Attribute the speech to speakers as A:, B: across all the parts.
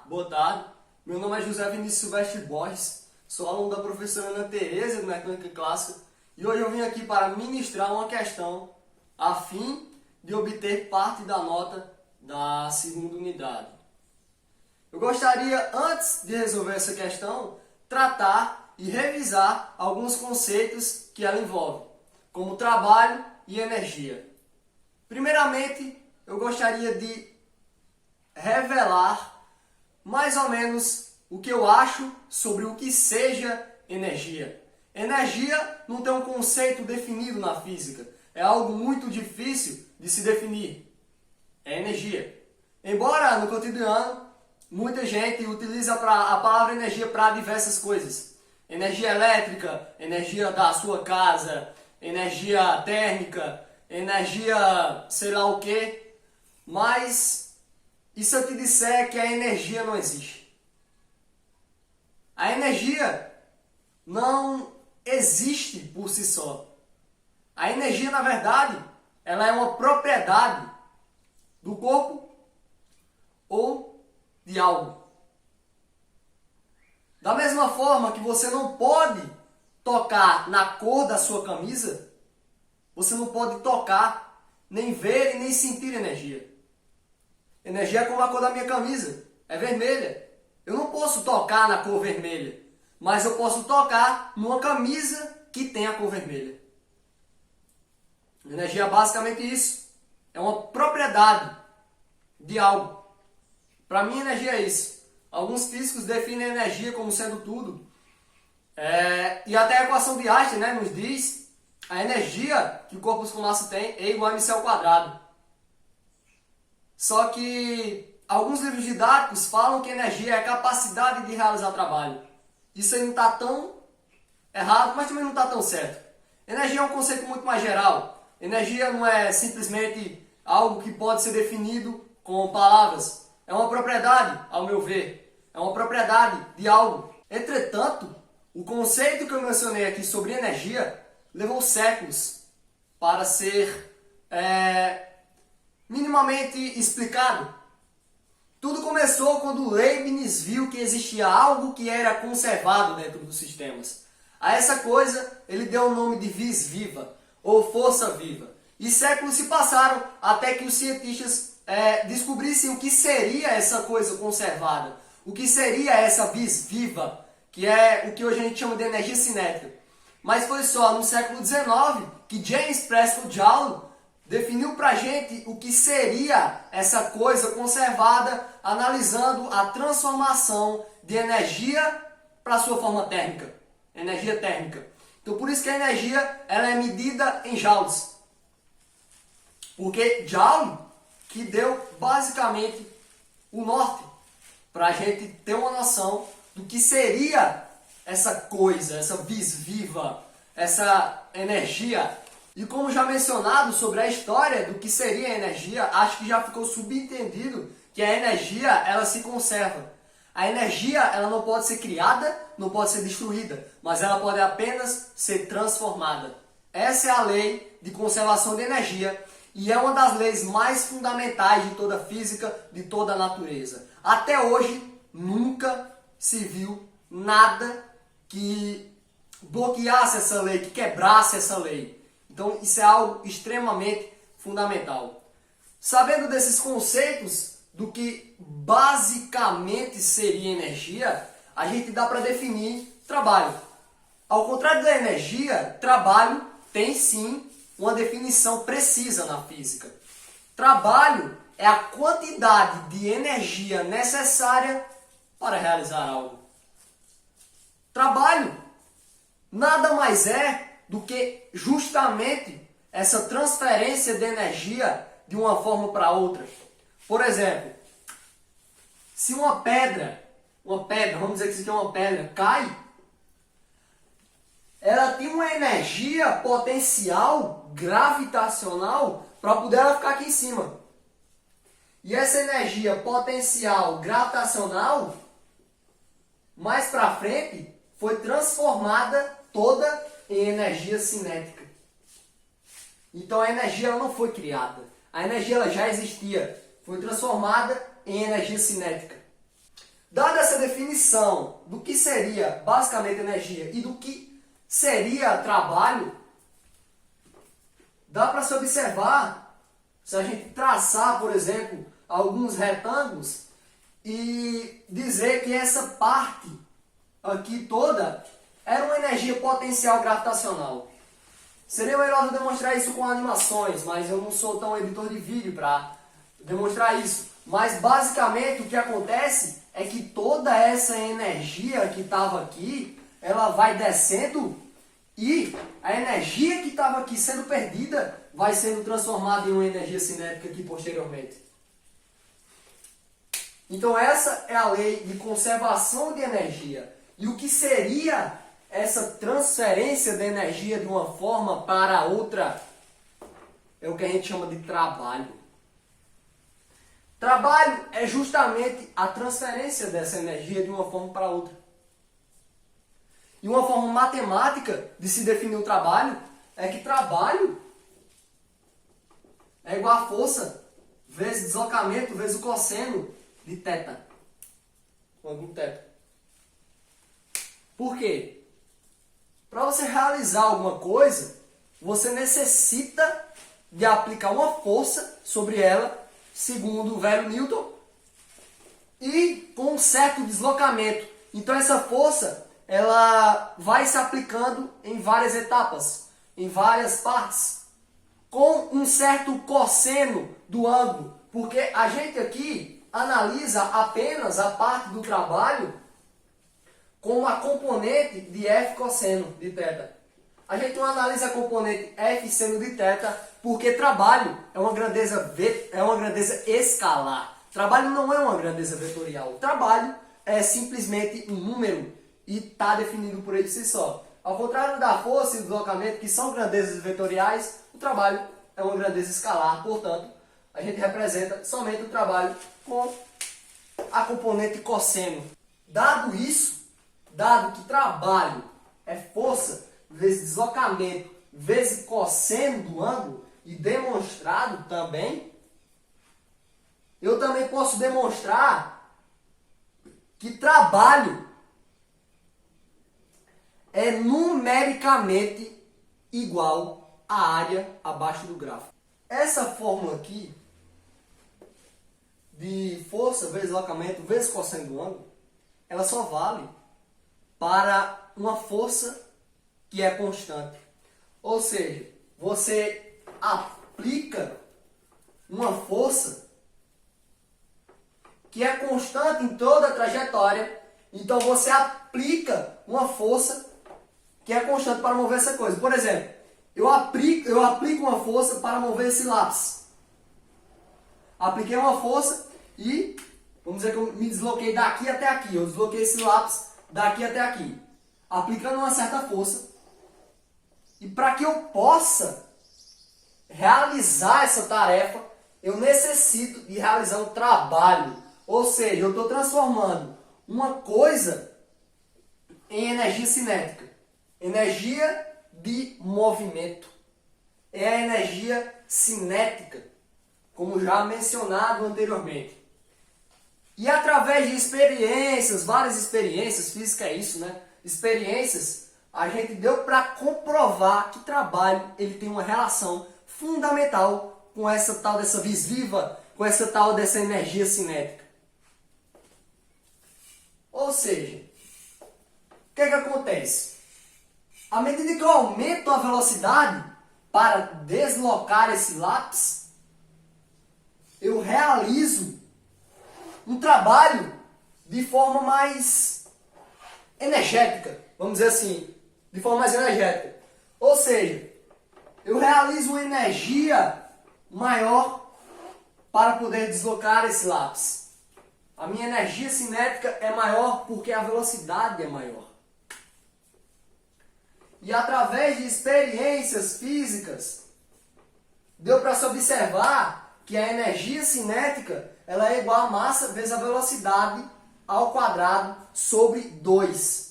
A: boa tarde. Meu nome é José Vinícius Silvestre Borges, sou aluno da professora Ana Tereza de Mecânica Clássica e hoje eu vim aqui para ministrar uma questão a fim de obter parte da nota da segunda unidade. Eu gostaria, antes de resolver essa questão, tratar e revisar alguns conceitos que ela envolve, como trabalho e energia. Primeiramente, eu gostaria de revelar mais ou menos o que eu acho sobre o que seja energia. Energia não tem um conceito definido na física, é algo muito difícil de se definir. É energia. Embora no cotidiano muita gente utiliza a palavra energia para diversas coisas. Energia elétrica, energia da sua casa, energia térmica, energia sei lá o que, mas e se eu te disser que a energia não existe? A energia não existe por si só. A energia, na verdade, ela é uma propriedade do corpo ou de algo. Da mesma forma que você não pode tocar na cor da sua camisa, você não pode tocar, nem ver e nem sentir energia. Energia é como a cor da minha camisa, é vermelha. Eu não posso tocar na cor vermelha, mas eu posso tocar numa camisa que tem a cor vermelha. Energia é basicamente isso. É uma propriedade de algo. Para mim, energia é isso. Alguns físicos definem a energia como sendo tudo. E até a equação de Einstein, nos diz a energia que o corpo com massa tem é igual a mc ao quadrado. Só que alguns livros didáticos falam que energia é a capacidade de realizar trabalho. Isso aí não está tão errado, mas também não está tão certo. Energia é um conceito muito mais geral. Energia não é simplesmente algo que pode ser definido com palavras. É uma propriedade, ao meu ver. É uma propriedade de algo. Entretanto, o conceito que eu mencionei aqui sobre energia levou séculos para ser minimamente explicado. Tudo começou quando Leibniz viu que existia algo que era conservado dentro dos sistemas. A essa coisa ele deu o nome de vis viva, ou força viva. E séculos se passaram até que os cientistas descobrissem o que seria essa coisa conservada. O que seria essa vis viva, que é o que hoje a gente chama de energia cinética. Mas foi só no século XIX que James Preston Joule definiu pra gente o que seria essa coisa conservada, analisando a transformação de energia para sua forma térmica. Energia térmica. Então por isso que a energia ela é medida em joules. Porque Joule que deu basicamente o norte para a gente ter uma noção do que seria essa coisa, essa vis viva, essa energia. E como já mencionado sobre a história do que seria a energia, acho que já ficou subentendido que a energia ela se conserva. A energia ela não pode ser criada, não pode ser destruída, mas ela pode apenas ser transformada. Essa é a lei de conservação de energia e é uma das leis mais fundamentais de toda a física, de toda a natureza. Até hoje, nunca se viu nada que bloqueasse essa lei, que quebrasse essa lei. Então, isso é algo extremamente fundamental. Sabendo desses conceitos, do que basicamente seria energia, a gente dá para definir trabalho. Ao contrário da energia, trabalho tem sim uma definição precisa na física. Trabalho é a quantidade de energia necessária para realizar algo. Trabalho nada mais é do que justamente essa transferência de energia de uma forma para outra. Por exemplo, se uma pedra, vamos dizer que isso aqui é uma pedra, cai, ela tem uma energia potencial gravitacional para poder ela ficar aqui em cima. E essa energia potencial gravitacional, mais para frente, foi transformada toda em energia cinética. Então a energia ela não foi criada. A energia ela já existia. Foi transformada em energia cinética. Dada essa definição do que seria basicamente energia e do que seria trabalho, dá para se observar, se a gente traçar, por exemplo, alguns retângulos e dizer que essa parte aqui toda era uma energia potencial gravitacional. Seria melhor eu demonstrar isso com animações, mas eu não sou tão editor de vídeo para demonstrar isso. Mas basicamente o que acontece é que toda essa energia que estava aqui, ela vai descendo e a energia que estava aqui sendo perdida vai sendo transformada em uma energia cinética aqui posteriormente. Então essa é a lei de conservação de energia. E o que seria essa transferência de energia de uma forma para outra é o que a gente chama de trabalho. Trabalho é justamente a transferência dessa energia de uma forma para outra. E uma forma matemática de se definir o trabalho é que trabalho é igual a força vezes deslocamento vezes o cosseno de θ. O ângulo θ. Por quê? Para você realizar alguma coisa, você necessita de aplicar uma força sobre ela, segundo o velho Newton, e com um certo deslocamento. Então essa força, ela vai se aplicando em várias etapas, em várias partes, com um certo cosseno do ângulo, porque a gente aqui analisa apenas a parte do trabalho com a componente de F cosseno de θ. A gente não analisa a componente F seno de θ porque trabalho é uma grandeza escalar. Trabalho não é uma grandeza vetorial. Trabalho é simplesmente um número e está definido por ele si só. Ao contrário da força e do deslocamento, que são grandezas vetoriais, o trabalho é uma grandeza escalar. Portanto, a gente representa somente o trabalho com a componente cosseno. Dado isso, dado que trabalho é força vezes deslocamento vezes cosseno do ângulo, e demonstrado também, eu também posso demonstrar que trabalho é numericamente igual à área abaixo do gráfico. Essa fórmula aqui, de força vezes deslocamento vezes cosseno do ângulo, ela só vale para uma força que é constante. Ou seja, você aplica uma força que é constante em toda a trajetória, então você aplica uma força que é constante para mover essa coisa. Por exemplo, eu aplico uma força para mover esse lápis. Apliquei uma força e, vamos dizer que eu me desloquei daqui até aqui. Eu desloquei esse lápis daqui até aqui, aplicando uma certa força. E para que eu possa realizar essa tarefa, eu necessito de realizar um trabalho. Ou seja, eu estou transformando uma coisa em energia cinética. Energia de movimento. É a energia cinética, como já mencionado anteriormente. E através de experiências, várias experiências, física é isso, né? Experiências, a gente deu para comprovar que trabalho ele tem uma relação fundamental com essa tal dessa vis-viva, com essa tal dessa energia cinética. Ou seja, o que é que acontece? À medida que eu aumento a velocidade para deslocar esse lápis, eu realizo um trabalho de forma mais energética, vamos dizer assim, de forma mais energética. Ou seja, eu realizo uma energia maior para poder deslocar esse lápis. A minha energia cinética é maior porque a velocidade é maior. E através de experiências físicas, deu para se observar que a energia cinética ela é igual a massa vezes a velocidade ao quadrado sobre 2.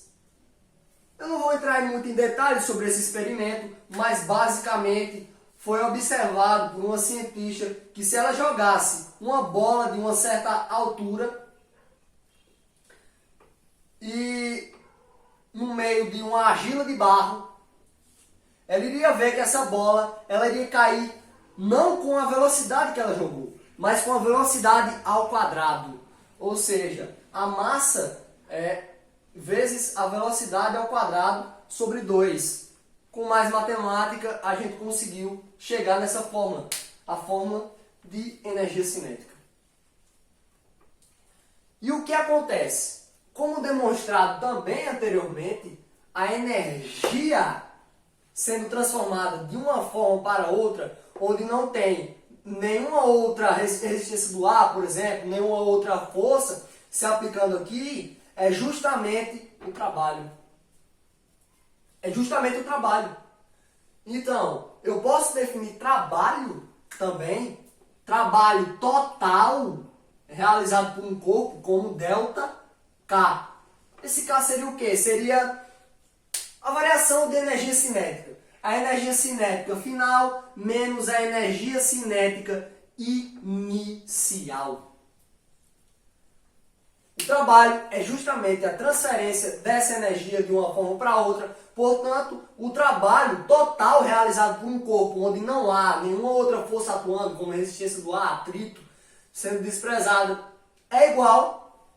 A: Eu não vou entrar muito em detalhes sobre esse experimento, mas basicamente foi observado por uma cientista que se ela jogasse uma bola de uma certa altura, e no meio de uma argila de barro, ela iria ver que essa bola ela iria cair não com a velocidade que ela jogou, mas com a velocidade ao quadrado. Ou seja, a massa vezes a velocidade ao quadrado sobre 2. Com mais matemática, a gente conseguiu chegar nessa fórmula, a fórmula de energia cinética. E o que acontece? Como demonstrado também anteriormente, a energia sendo transformada de uma forma para outra, onde não tem nenhuma outra resistência do ar, por exemplo, nenhuma outra força se aplicando aqui, é justamente o trabalho. É justamente o trabalho. Então, eu posso definir trabalho também, trabalho total realizado por um corpo como ΔK. Esse K seria o quê? Seria a variação de energia cinética. A energia cinética final menos a energia cinética inicial. O trabalho é justamente a transferência dessa energia de uma forma para outra. Portanto, o trabalho total realizado por um corpo onde não há nenhuma outra força atuando, como a resistência do ar, atrito, sendo desprezada, é igual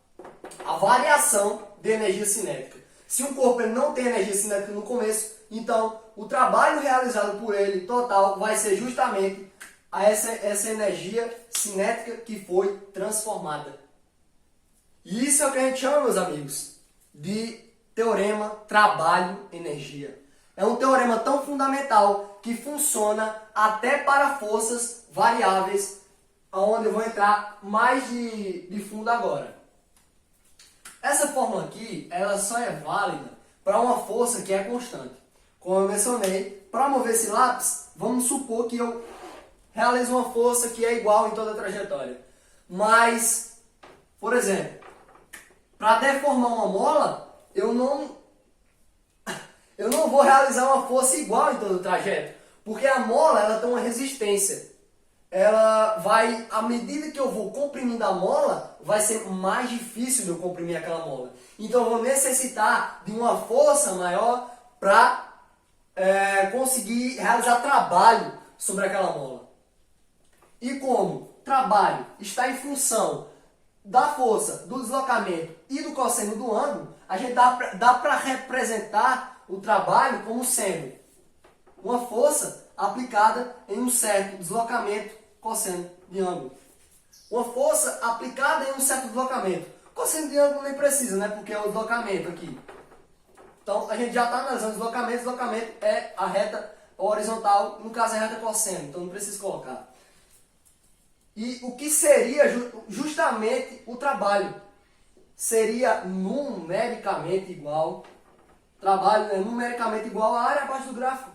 A: à variação de energia cinética. Se um corpo ele não tem energia cinética no começo, então o trabalho realizado por ele total vai ser justamente essa energia cinética que foi transformada. E isso é o que a gente chama, meus amigos, de teorema trabalho-energia. É um teorema tão fundamental que funciona até para forças variáveis, onde eu vou entrar mais de fundo agora. Essa fórmula aqui, ela só é válida para uma força que é constante. Como eu mencionei, para mover esse lápis, vamos supor que eu realizo uma força que é igual em toda a trajetória. Mas, por exemplo, para deformar uma mola, eu não vou realizar uma força igual em todo o trajeto. Porque a mola ela tem uma resistência. Ela vai, à medida que eu vou comprimindo a mola, vai ser mais difícil de eu comprimir aquela mola. Então eu vou necessitar de uma força maior para conseguir realizar trabalho sobre aquela mola. E como trabalho está em função da força, do deslocamento e do cosseno do ângulo, a gente dá para representar o trabalho como sendo uma força aplicada em um certo deslocamento cosseno de ângulo. Uma força aplicada em um certo deslocamento. Cosseno de ângulo nem precisa, né? Porque é o deslocamento aqui. Então a gente já está analisando deslocamento. Deslocamento é a reta horizontal, no caso é a reta cosseno, então não precisa colocar. E o que seria justamente o trabalho? Seria numericamente igual. Trabalho é numericamente igual à área abaixo do gráfico.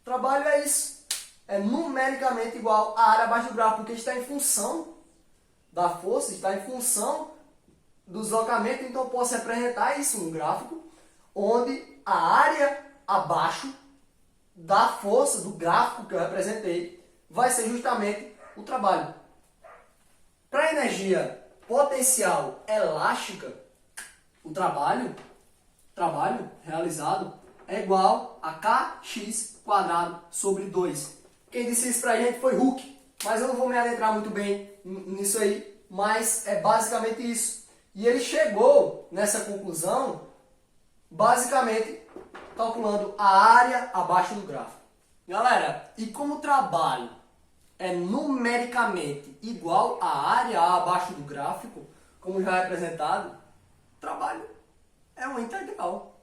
A: Trabalho é isso. É numericamente igual à área abaixo do gráfico, porque está em função da força, está em função do deslocamento, então eu posso representar isso no gráfico, onde a área abaixo da força, do gráfico que eu representei, vai ser justamente o trabalho. Para a energia potencial elástica, o trabalho realizado é igual a kx² sobre 2. Quem disse isso pra gente foi Hooke, mas eu não vou me adentrar muito bem nisso aí, mas é basicamente isso. E ele chegou nessa conclusão basicamente calculando a área abaixo do gráfico. Galera, e como o trabalho é numericamente igual à área abaixo do gráfico, como já é apresentado, trabalho é uma integral.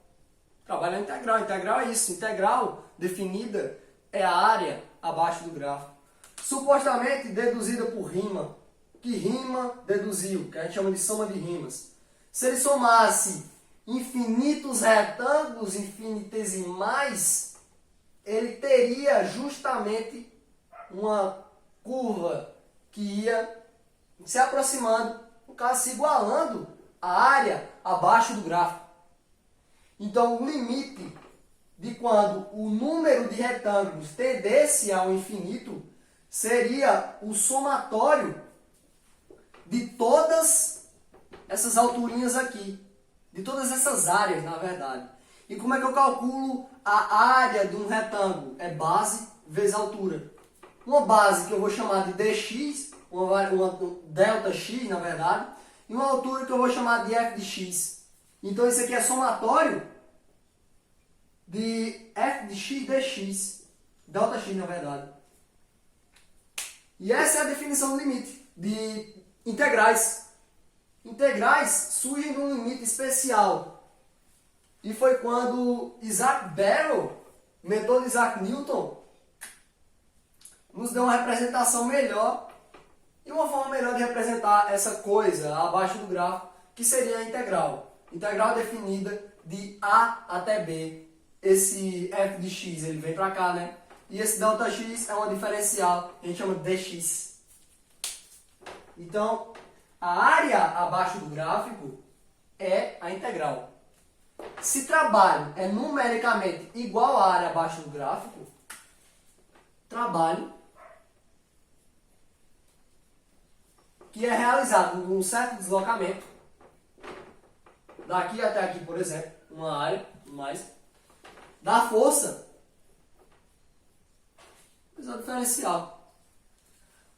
A: Trabalho é integral. Integral é isso. Integral definida é a área abaixo do gráfico. Supostamente deduzida por rima. Que rima deduziu, que a gente chama de soma de rimas. Se ele somasse infinitos retângulos infinitesimais, ele teria justamente uma curva que ia se aproximando, no caso se igualando a área abaixo do gráfico. Então o limite de quando o número de retângulos tendesse ao infinito seria o somatório de todas essas alturinhas aqui, de todas essas áreas, na verdade. E como é que eu calculo a área de um retângulo? É base vezes altura. Uma base que eu vou chamar de dx, uma delta x, na verdade, e uma altura que eu vou chamar de f de x. Então isso aqui é somatório de f de x dx, delta x, na verdade. E essa é a definição do limite de integrais. Integrais surgem de um limite especial. E foi quando Isaac Barrow, mentor de Isaac Newton, nos deu uma representação melhor e uma forma melhor de representar essa coisa abaixo do gráfico, que seria a integral. Integral é definida de A até B. Esse f de x ele vem para cá, né? E esse delta x é uma diferencial, a gente chama de dx. Então, a área abaixo do gráfico é a integral. Se trabalho é numericamente igual à área abaixo do gráfico, trabalho que é realizado num certo deslocamento, daqui até aqui, por exemplo, uma área, mais, dá força, é o diferencial.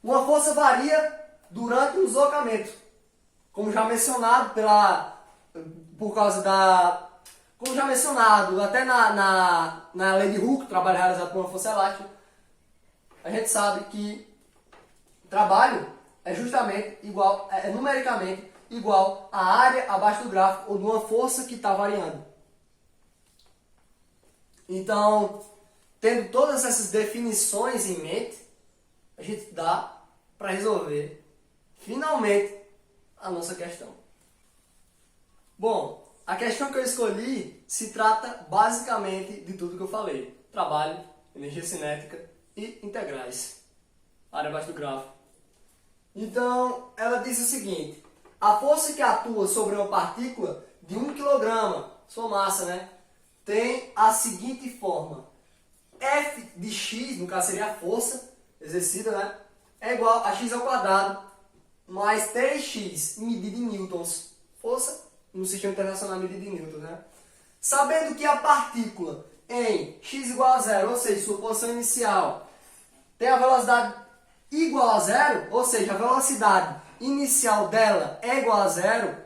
A: Uma força varia durante o deslocamento, como já mencionado por causa da... Como já mencionado, até na lei de Hooke, trabalho realizado por uma força elástica, a gente sabe que trabalho é justamente igual, é numericamente igual à área abaixo do gráfico ou de uma força que está variando. Então, tendo todas essas definições em mente, a gente dá para resolver, finalmente, a nossa questão. Bom, a questão que eu escolhi se trata basicamente de tudo que eu falei. Trabalho, energia cinética e integrais. Área abaixo do gráfico. Então, ela diz o seguinte: a força que atua sobre uma partícula de 1 kg, sua massa, né, tem a seguinte forma. F de x, no caso seria a força exercida, né, é igual a x ao quadrado mais 3x medida em newtons. Força no sistema internacional medida em newtons, né? Sabendo que a partícula em x igual a zero, ou seja, sua posição inicial, tem a velocidade igual a zero, ou seja, a velocidade inicial dela é igual a zero,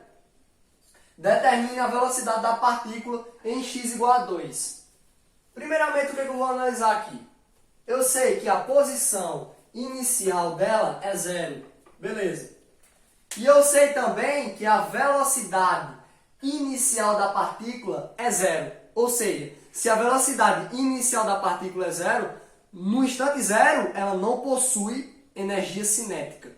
A: determine a velocidade da partícula em x igual a 2. Primeiramente, o que eu vou analisar aqui? Eu sei que a posição inicial dela é zero. Beleza. E eu sei também que a velocidade inicial da partícula é zero. Ou seja, se a velocidade inicial da partícula é zero, no instante zero ela não possui energia cinética.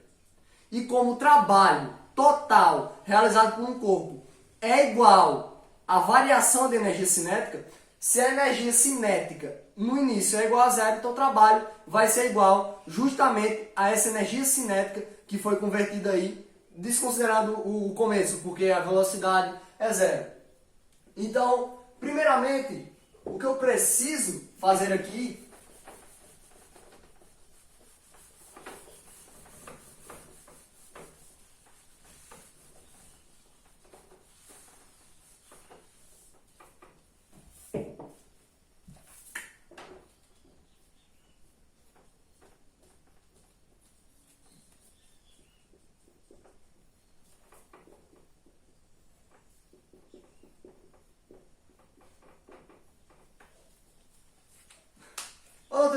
A: E como o trabalho total realizado por um corpo é igual à variação de energia cinética, se a energia cinética no início é igual a zero, então o trabalho vai ser igual justamente a essa energia cinética que foi convertida aí, desconsiderando o começo, porque a velocidade é zero. Então, primeiramente, o que eu preciso fazer aqui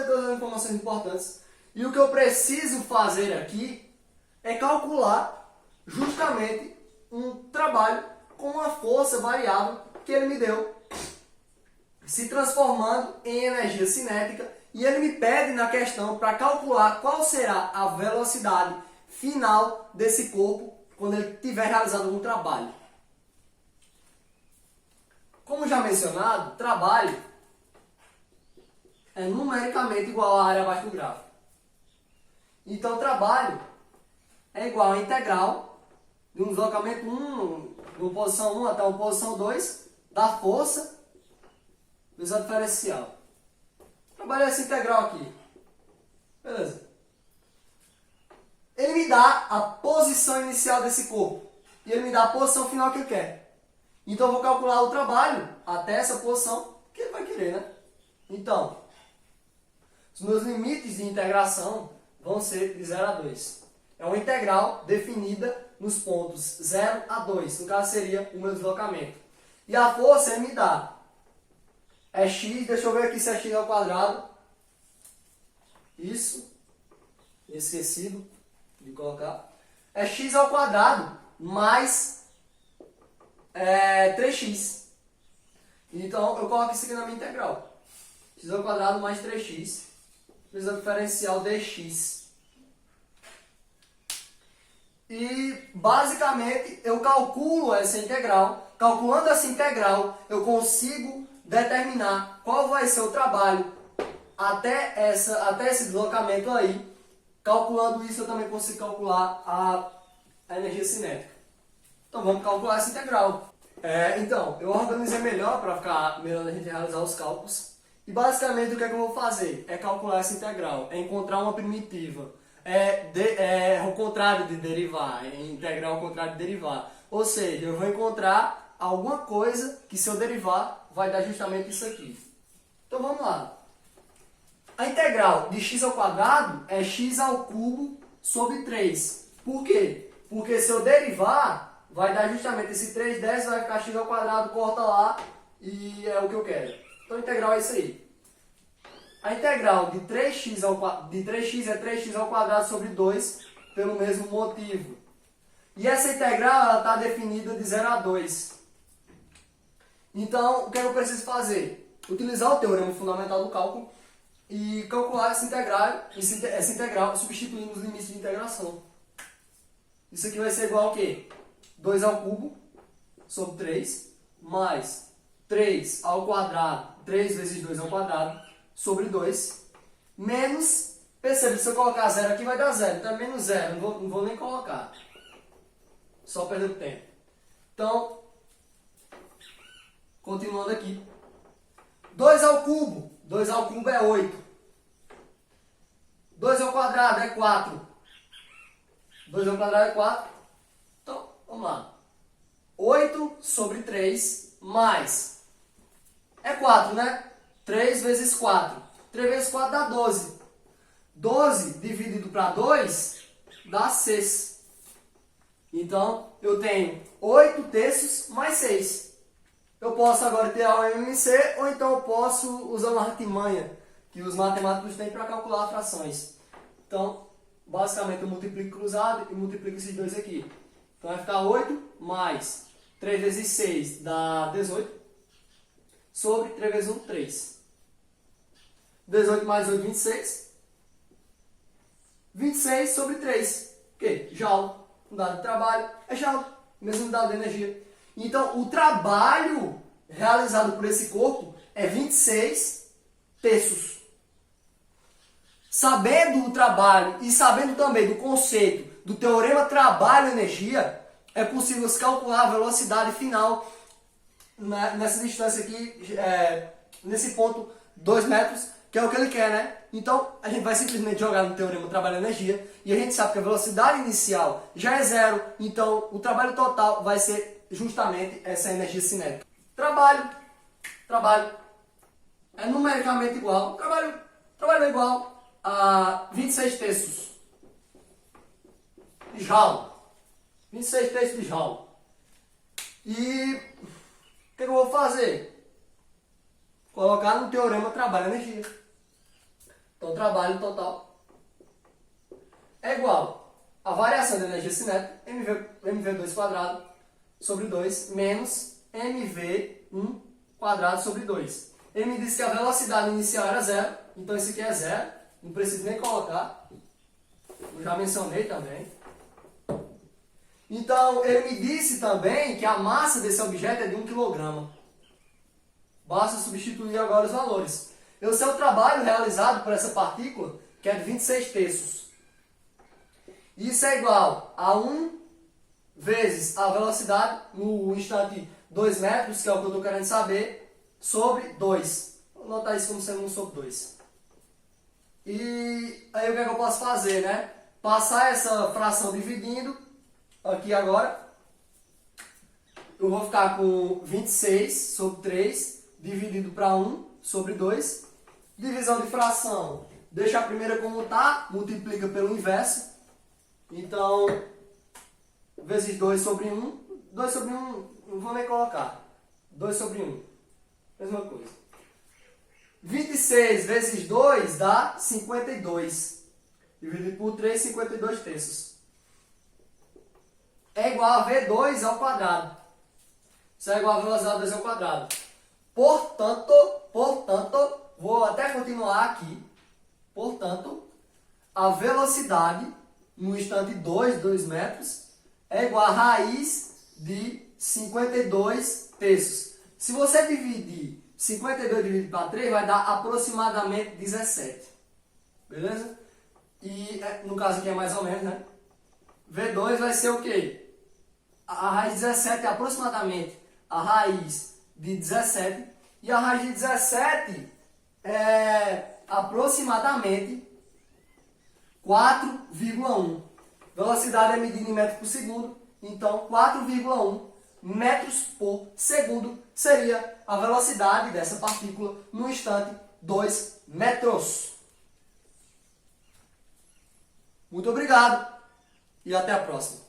A: todas as informações importantes. E o que eu preciso fazer aqui é calcular justamente um trabalho com uma força variável que ele me deu, se transformando em energia cinética, e ele me pede na questão para calcular qual será a velocidade final desse corpo quando ele tiver realizado algum trabalho. Como já mencionado, trabalho é numericamente igual à área abaixo do gráfico. Então, o trabalho é igual a integral de um deslocamento 1, de uma posição 1 até uma posição 2, da força vezes a diferencial. Trabalhei essa integral aqui. Beleza. Ele me dá a posição inicial desse corpo. e ele me dá a posição final que ele quer. Então eu vou calcular o trabalho até essa posição que ele vai querer, né? Então, os meus limites de integração vão ser de 0 a 2. É uma integral definida nos pontos 0 a 2. No caso seria o meu deslocamento. E a força ele me dá. É x, deixa eu ver aqui se é x ao quadrado. Isso. Esquecido de colocar. É x ao quadrado mais 3x. Então eu coloco isso aqui na minha integral. X ao quadrado mais 3x. Vezes o diferencial dx. E basicamente eu calculo essa integral. Calculando essa integral, eu consigo determinar qual vai ser o trabalho até esse deslocamento aí. Calculando isso, eu também consigo calcular a energia cinética. Então vamos calcular essa integral. Então, eu organizei melhor para ficar melhor a gente realizar os cálculos. E basicamente o que é que eu vou fazer? É calcular essa integral, é encontrar uma primitiva. É o contrário de derivar, é integrar ao contrário de derivar. Ou seja, eu vou encontrar alguma coisa que se eu derivar vai dar justamente isso aqui. Então vamos lá. A integral de x ao quadrado é x ao cubo sobre 3. Por quê? Porque se eu derivar, vai dar justamente esse 3 desce, vai ficar x ao quadrado, corta lá e é o que eu quero. Então a integral é isso aí. A integral de 3x é 3x ao quadrado sobre 2, pelo mesmo motivo. E essa integral está definida de 0 a 2. Então, o que eu preciso fazer? Utilizar o teorema fundamental do cálculo e calcular essa integral substituindo os limites de integração. Isso aqui vai ser igual a quê? 2 ao cubo sobre 3, mais 3 ao quadrado, 3 vezes 2 ao quadrado, sobre 2, menos, percebe, se eu colocar 0 aqui vai dar 0, então é menos 0, não vou nem colocar. Só perder o tempo. Então, continuando aqui. 2 ao cubo é 8. 2 ao quadrado é 4. 2 ao quadrado é 4. Então, vamos lá. 8 sobre 3 mais. É 4, né? 3 vezes 4. 3 vezes 4 dá 12. 12 dividido para 2 dá 6. Então, eu tenho 8 terços mais 6. Eu posso agora ter a OMC ou então eu posso usar uma artimanha que os matemáticos têm para calcular frações. Então, basicamente eu multiplico cruzado e multiplico esses dois aqui. Então vai ficar 8 mais 3 vezes 6 dá 18. Sobre 3 vezes 1, 3. 18 mais 8, 26. 26 sobre 3. O quê? Joule. Unidade de trabalho é joule. Mesma unidade de energia. Então, o trabalho realizado por esse corpo é 26 terços. Sabendo o trabalho e sabendo também do conceito do teorema trabalho-energia, é possível se calcular a velocidade final nessa distância aqui, nesse ponto 2 metros, que é o que ele quer, né? Então, a gente vai simplesmente jogar no teorema trabalho-energia e a gente sabe que a velocidade inicial já é 0, então o trabalho total vai ser justamente essa energia cinética. Trabalho é numericamente igual, trabalho é igual a 26 terços de Joule. 26 terços de Joule. E o que eu vou fazer? Colocar no teorema trabalho-energia. Então, trabalho total é igual a variação da energia cinética, mv2 quadrado sobre 2, menos mv1 quadrado sobre 2. Ele me disse que a velocidade inicial era 0, então isso aqui é 0, não preciso nem colocar. Eu já mencionei também. Então, ele me disse também que a massa desse objeto é de 1 kg. Basta substituir agora os valores. Eu sei o trabalho realizado por essa partícula, que é de 26 terços. Isso é igual a 1 vezes a velocidade no instante 2 metros, que é o que eu estou querendo saber, sobre 2. Vou anotar isso como sendo 1 sobre 2. E aí o que é que eu posso fazer, né? Passar essa fração dividindo aqui agora. eu vou ficar com 26 sobre 3 dividido para 1 sobre 2. Divisão de fração, deixa a primeira como está, multiplica pelo inverso. Então, vezes 2 sobre 1. 2 sobre 1, não vou nem colocar. 2 sobre 1, mesma coisa. 26 vezes 2 dá 52. Dividido por 3, 52 terços. É igual a V2 ao quadrado. Isso é igual a velocidade 2 ao quadrado. Portanto, vou até continuar aqui. Portanto, a velocidade no instante 2 metros, é igual a raiz de 52 terços. Se você dividir 52 dividido para 3, vai dar aproximadamente 17. Beleza? E no caso aqui é mais ou menos, né? V2 vai ser o quê? A raiz de 17 é aproximadamente a raiz de 17. E a raiz de 17 é aproximadamente 4,1. Velocidade é medida em metros por segundo. Então, 4,1 metros por segundo seria a velocidade dessa partícula no instante 2 metros. Muito obrigado e até a próxima.